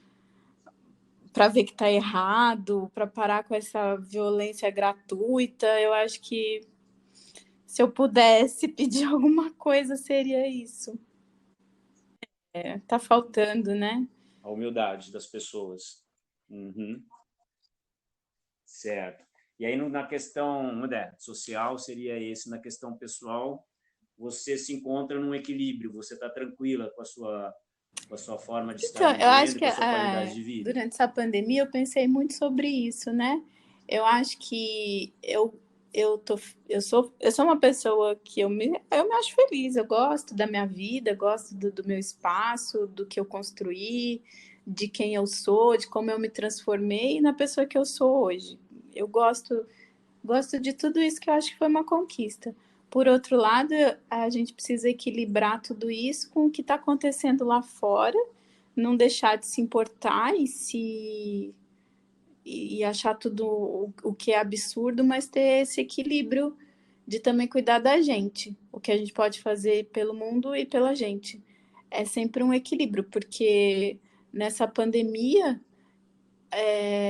ver que está errado, para parar com essa violência gratuita. Eu acho que se eu pudesse pedir alguma coisa, seria isso. Tá faltando, né? A humildade das pessoas. Uhum, certo. E aí, na questão social, seria esse. Na questão pessoal, você se encontra num equilíbrio, você está tranquila com a sua forma de estar Então, eu acho vivendo, que com a sua qualidade de vida. durante essa pandemia eu pensei muito sobre isso, né? Eu acho que eu, tô, eu sou uma pessoa que eu me acho feliz, eu gosto da minha vida, gosto do meu espaço, do que eu construí, de quem eu sou, de como eu me transformei na pessoa que eu sou hoje. Eu gosto de tudo isso que eu acho que foi uma conquista. Por outro lado, a gente precisa equilibrar tudo isso com o que está acontecendo lá fora, não deixar de se importar e achar tudo o que é absurdo, mas ter esse equilíbrio de também cuidar da gente, o que a gente pode fazer pelo mundo e pela gente. É sempre um equilíbrio, porque nessa pandemia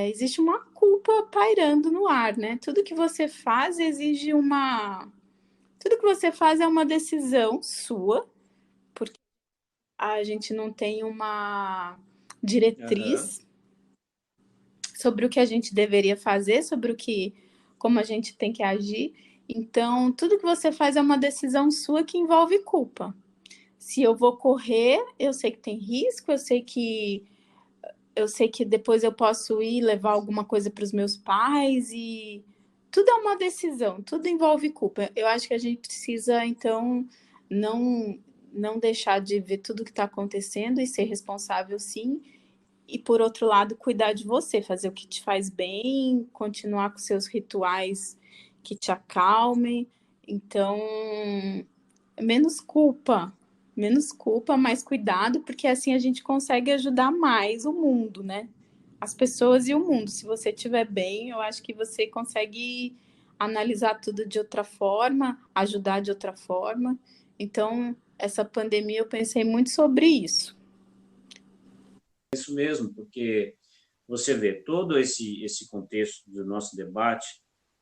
existe uma culpa pairando no ar, né? Tudo que você faz exige uma. Tudo que você faz é uma decisão sua, porque a gente não tem uma Aham. diretriz sobre o que a gente deveria fazer, sobre o que, como a gente tem que agir. Então, tudo que você faz é uma decisão sua que envolve culpa. Se eu vou correr, eu sei que tem risco, eu sei que depois eu posso ir levar alguma coisa para os meus pais e tudo é uma decisão, tudo envolve culpa. Eu acho que a gente precisa, então, não não deixar de ver tudo que está acontecendo e ser responsável, sim. E, por outro lado, cuidar de você, fazer o que te faz bem, continuar com seus rituais que te acalmem. Então, menos culpa, mais cuidado, porque assim a gente consegue ajudar mais o mundo, né? As pessoas e o mundo. Se você estiver bem, eu acho que você consegue analisar tudo de outra forma, ajudar de outra forma. Então, essa pandemia eu pensei muito sobre isso. Isso mesmo, porque você vê todo esse contexto do nosso debate,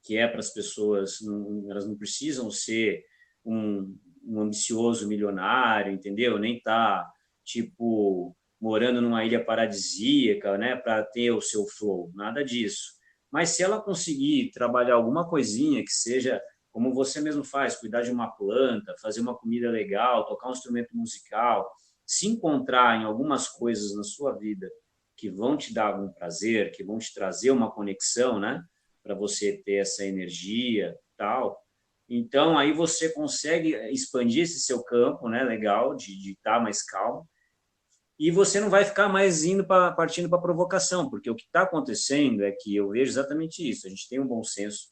que é para as pessoas, não, elas não precisam ser um ambicioso milionário, entendeu? Nem tá tipo morando numa ilha paradisíaca, né, para ter o seu flow, nada disso. Mas se ela conseguir trabalhar alguma coisinha que seja como você mesmo faz, cuidar de uma planta, fazer uma comida legal, tocar um instrumento musical, se encontrar em algumas coisas na sua vida que vão te dar algum prazer, que vão te trazer uma conexão, né? Para você ter essa energia, tal. Então, aí você consegue expandir esse seu campo, né? Legal, de estar mais calmo. E você não vai ficar mais partindo para provocação, porque o que está acontecendo é que eu vejo exatamente isso. A gente tem um bom senso,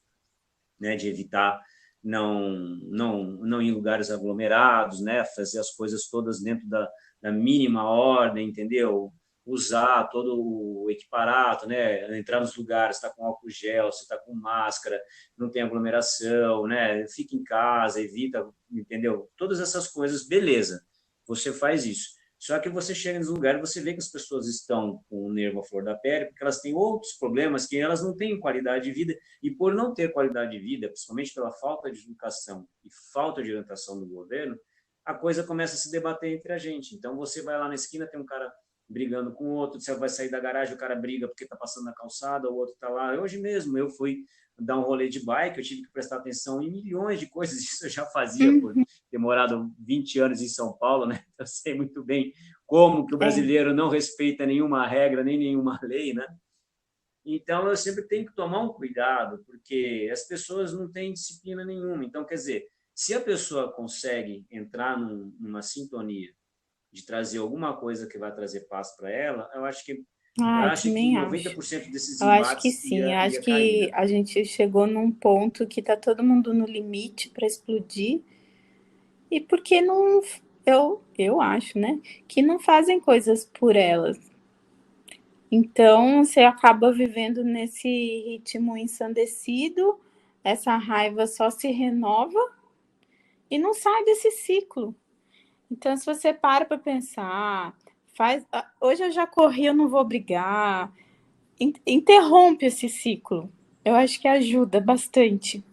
né? De evitar não ir em lugares aglomerados, né? Fazer as coisas todas dentro da mínima ordem, entendeu? Usar todo o equiparato, né? Entrar nos lugares, está com álcool gel, você está com máscara, não tem aglomeração, né? Fica em casa, evita, entendeu? Todas essas coisas, beleza. Você faz isso. Só que você chega nos lugares e você vê que as pessoas estão com o nervo à flor da pele, porque elas têm outros problemas que elas não têm qualidade de vida, e por não ter qualidade de vida, principalmente pela falta de educação e falta de orientação do governo, a coisa começa a se debater entre a gente. Então você vai lá na esquina, tem um cara brigando com o outro, você vai sair da garagem, o cara briga porque está passando na calçada, o outro está lá. Hoje mesmo eu fui dar um rolê de bike, eu tive que prestar atenção em milhões de coisas, isso eu já fazia por Uhum. ter morado 20 anos em São Paulo, né? Eu sei muito bem como que o É. brasileiro não respeita nenhuma regra, nem nenhuma lei, né? Então, eu sempre tenho que tomar um cuidado, porque as pessoas não têm disciplina nenhuma. Então, quer dizer, se a pessoa consegue entrar numa sintonia de trazer alguma coisa que vai trazer paz para ela, eu Ah, eu acho que também acho. 90% desses Eu acho que embates sim. Eu acho ia cair, que né? a gente chegou num ponto que tá todo mundo no limite para explodir. E porque não, eu acho, né, que não fazem coisas por elas. Então, você acaba vivendo nesse ritmo ensandecido, essa raiva só se renova e não sai desse ciclo. Então, se você para pensar, hoje eu já corri, eu não vou brigar, interrompe esse ciclo. Eu acho que ajuda bastante.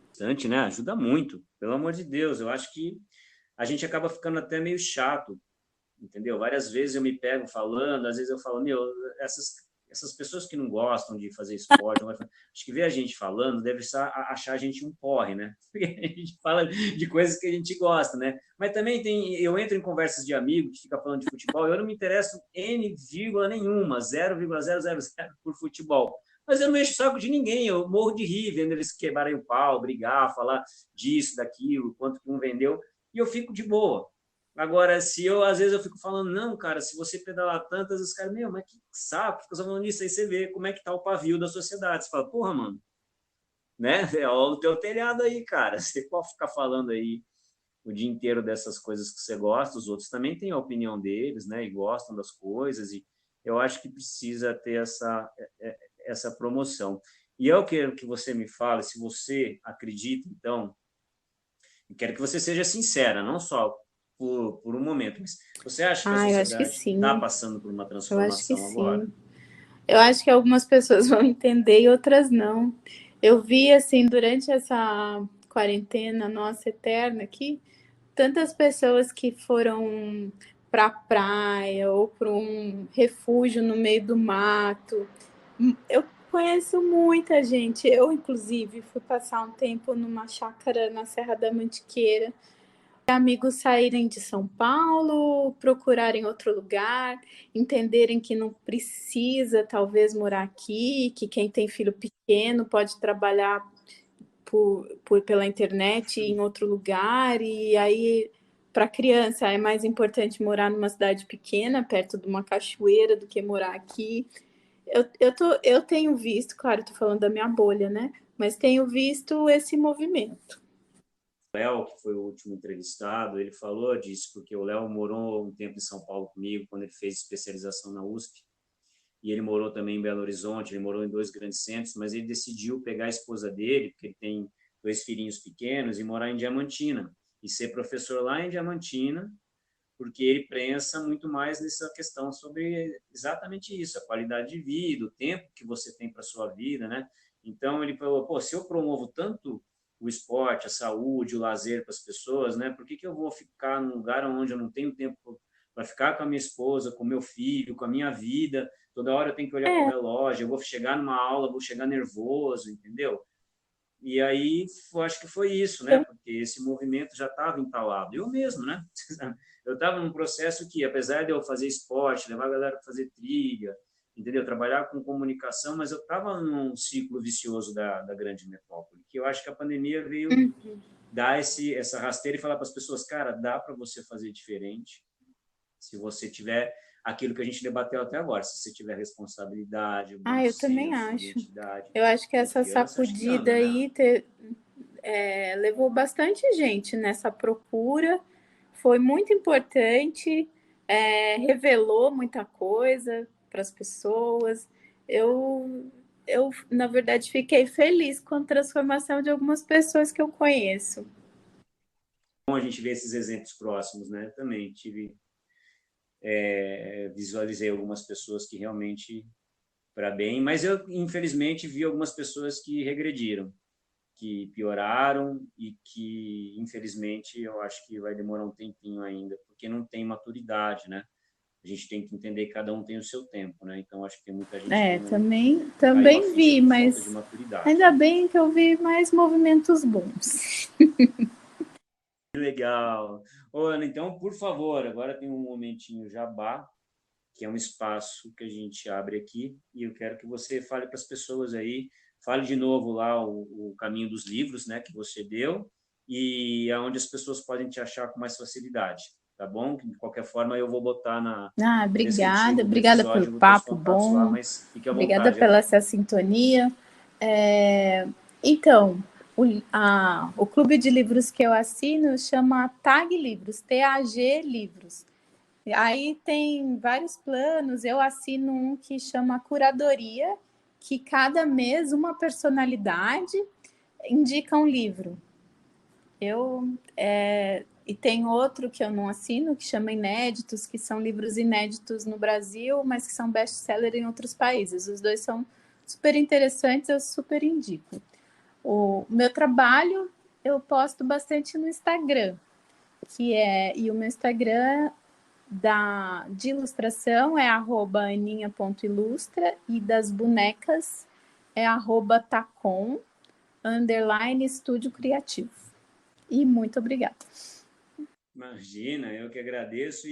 Bastante, né? Ajuda muito, pelo amor de Deus. Eu acho que a gente acaba ficando até meio chato, entendeu? Várias vezes eu me pego falando, às vezes eu falo, meu, essas pessoas que não gostam de fazer esporte, acho que ver a gente falando deve achar a gente um porre, né? Porque a gente fala de coisas que a gente gosta, né? Mas também eu entro em conversas de amigo que fica falando de futebol, eu não me interesso N vírgula nenhuma, 0,000 por futebol. Mas eu não encho o saco de ninguém, eu morro de rir vendo eles quebrarem o pau, brigar, falar disso, daquilo, quanto que um vendeu, e eu fico de boa. Agora, se eu, às vezes, eu fico falando, não, cara, se você pedalar tantas, os caras, meu, mas que saco, fica só falando isso, aí você vê como é que tá o pavio da sociedade. Você fala, porra, mano, né? É o teu telhado aí, cara. Você pode ficar falando aí o dia inteiro dessas coisas que você gosta, os outros também têm a opinião deles, né? E gostam das coisas, e eu acho que precisa ter essa promoção. E eu quero que você me fale se você acredita, então, eu quero que você seja sincera, não só por um momento, mas você acha que a Ah, eu acho que sociedade está sim. passando por uma Eu acho que transformação agora? sim. Eu acho que algumas pessoas vão entender e outras não. Eu vi, assim, durante essa quarentena nossa eterna aqui, tantas pessoas que foram para a praia ou para um refúgio no meio do mato. Eu conheço muita gente. Eu, inclusive, fui passar um tempo numa chácara na Serra da Mantiqueira. Amigos saírem de São Paulo, procurarem outro lugar, entenderem que não precisa talvez morar aqui, que quem tem filho pequeno pode trabalhar pela internet em outro lugar, e aí para criança é mais importante morar numa cidade pequena, perto de uma cachoeira, do que morar aqui. Eu tenho visto, claro, estou falando da minha bolha, né? Mas tenho visto esse movimento. Léo, que foi o último entrevistado, ele falou disso, porque o Léo morou um tempo em São Paulo comigo, quando ele fez especialização na USP, e ele morou também em Belo Horizonte, ele morou em 2 grandes centros, mas ele decidiu pegar a esposa dele, porque ele tem 2 filhinhos pequenos, e morar em Diamantina, e ser professor lá em Diamantina, porque ele pensa muito mais nessa questão sobre exatamente isso, a qualidade de vida, o tempo que você tem para sua vida, né? Então ele falou, pô, se eu promovo tanto o esporte, a saúde, o lazer para as pessoas, né? Por que que eu vou ficar num lugar onde eu não tenho tempo para ficar com a minha esposa, com o meu filho, com a minha vida? Toda hora eu tenho que olhar para o É, relógio, eu vou chegar numa aula, vou chegar nervoso, entendeu? E aí, eu acho que foi isso, né? Porque esse movimento já estava entalado. Eu mesmo, né? Eu estava num processo que, apesar de eu fazer esporte, levar a galera para fazer trilha, entendeu? Trabalhar com comunicação, mas eu estava num ciclo vicioso da grande metrópole, que eu acho que a pandemia veio dar essa rasteira e falar para as pessoas, cara, dá para você fazer diferente se você tiver aquilo que a gente debateu até agora, se você tiver responsabilidade, bom eu também senso, acho. identidade, Eu acho que essa confiança, acho que sacudida anda, né? aí levou bastante gente nessa procura, foi muito importante, revelou muita coisa para as pessoas. Na verdade, fiquei feliz com a transformação de algumas pessoas que eu conheço. Bom a gente ver esses exemplos próximos, né? Também tive, visualizei algumas pessoas que realmente para bem, mas eu infelizmente vi algumas pessoas que regrediram, que pioraram e que infelizmente eu acho que vai demorar um tempinho ainda, porque não tem maturidade, né? A gente tem que entender que cada um tem o seu tempo, né? Então acho que tem muita gente que não caiu a Também ficha vi, por falta de mas maturidade. ainda bem que eu vi mais movimentos bons. Legal. Ô, Ana, então, por favor, agora tem um momentinho jabá, que é um espaço que a gente abre aqui, e eu quero que você fale para as pessoas aí, fale de novo lá o caminho dos livros, né, que você deu, e aonde as pessoas podem te achar com mais facilidade, tá bom? De qualquer forma, eu vou botar no Obrigada, descritivo do obrigada pelo episódio, eu vou ter os papo contatos lá, bom, mas fique à obrigada vontade, pela Ana. essa sintonia. Então, o clube de livros que eu assino chama TAG Livros, TAG Livros. Aí tem vários planos, eu assino um que chama Curadoria, que cada mês uma personalidade indica um livro. E tem outro que eu não assino, que chama Inéditos, que são livros inéditos no Brasil, mas que são best-seller em outros países. Os dois são super interessantes, eu super indico. O meu trabalho eu posto bastante no Instagram, e o meu Instagram de ilustração é @aninha.ilustra e das bonecas é @tacom _estúdio criativo. E muito obrigada. Imagina, eu que agradeço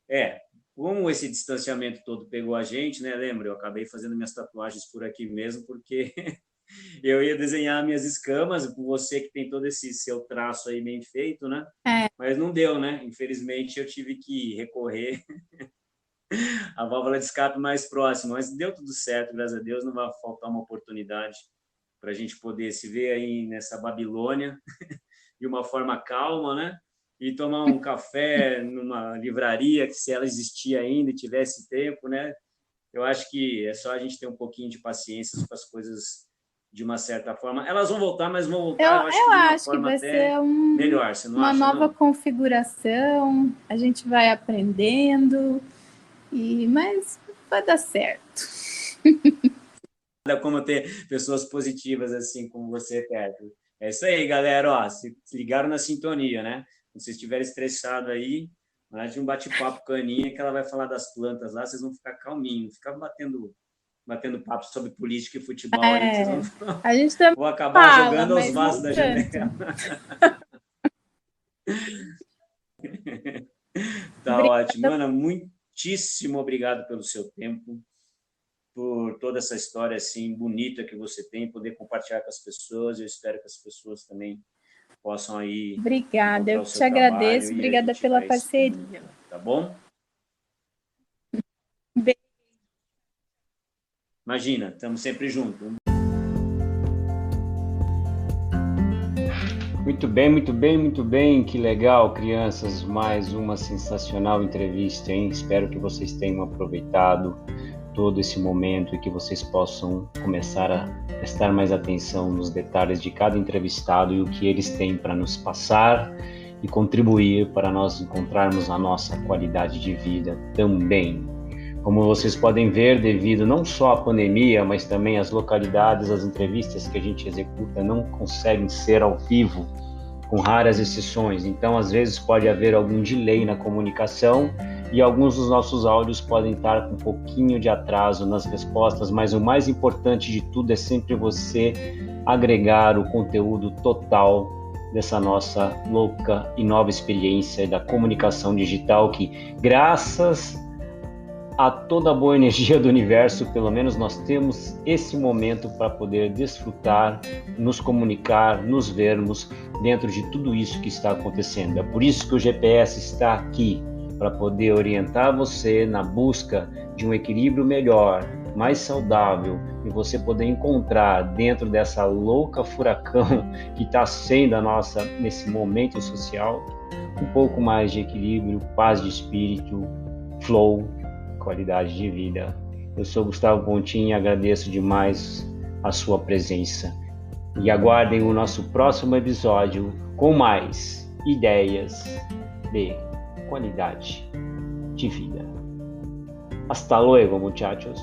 é, como esse distanciamento todo pegou a gente, né? Lembra, eu acabei fazendo minhas tatuagens por aqui mesmo, porque eu ia desenhar minhas escamas, com você que tem todo esse seu traço aí bem feito, né? Mas não deu, né? Infelizmente eu tive que recorrer à válvula de escape mais próxima, mas deu tudo certo, graças a Deus, não vai faltar uma oportunidade para a gente poder se ver aí nessa Babilônia de uma forma calma, né? E tomar um café numa livraria, que se ela existia ainda e tivesse tempo, né? Eu acho que é só a gente ter um pouquinho de paciência para as coisas de uma certa forma. Elas vão voltar, mas vão voltar, eu acho que de uma forma vai até ser melhor, você não uma acha, nova não? configuração, a gente vai aprendendo, mas vai dar certo. Como ter pessoas positivas assim como você perto. É isso aí, galera. Ó, se ligaram na sintonia, né? Se vocês estiverem estressados aí, mais de um bate-papo com a Aninha, que ela vai falar das plantas lá, vocês vão ficar calminhos, ficar batendo papo sobre política e futebol aí, que vocês vão, A gente também vão acabar fala, jogando os mas vasos não da tanto. janela. Tá ótimo. Ana, muitíssimo obrigado pelo seu tempo, por toda essa história assim bonita que você tem, poder compartilhar com as pessoas. Eu espero que as pessoas também possam aí Obrigada, eu encontrar o te seu trabalho agradeço, e a obrigada gente pela vai se parceria. comunicando, tá bom? Imagina, estamos sempre juntos. Muito bem, muito bem, muito bem. Que legal, crianças. Mais uma sensacional entrevista, hein? Espero que vocês tenham aproveitado todo esse momento e que vocês possam começar a prestar mais atenção nos detalhes de cada entrevistado e o que eles têm para nos passar e contribuir para nós encontrarmos a nossa qualidade de vida também. Como vocês podem ver, devido não só à pandemia, mas também às localidades, as entrevistas que a gente executa não conseguem ser ao vivo, com raras exceções. Então, às vezes, pode haver algum delay na comunicação e alguns dos nossos áudios podem estar com um pouquinho de atraso nas respostas, mas o mais importante de tudo é sempre você agregar o conteúdo total dessa nossa louca e nova experiência da comunicação digital que, graças a toda a boa energia do universo, pelo menos nós temos esse momento para poder desfrutar, nos comunicar, nos vermos dentro de tudo isso que está acontecendo. É por isso que o GPS está aqui, para poder orientar você na busca de um equilíbrio melhor, mais saudável, e você poder encontrar dentro dessa louca furacão que está sendo a nossa, nesse momento social, um pouco mais de equilíbrio, paz de espírito, flow, qualidade de vida. Eu sou Gustavo Pontin e agradeço demais a sua presença. E aguardem o nosso próximo episódio com mais ideias de qualidade de vida. Hasta luego, muchachos.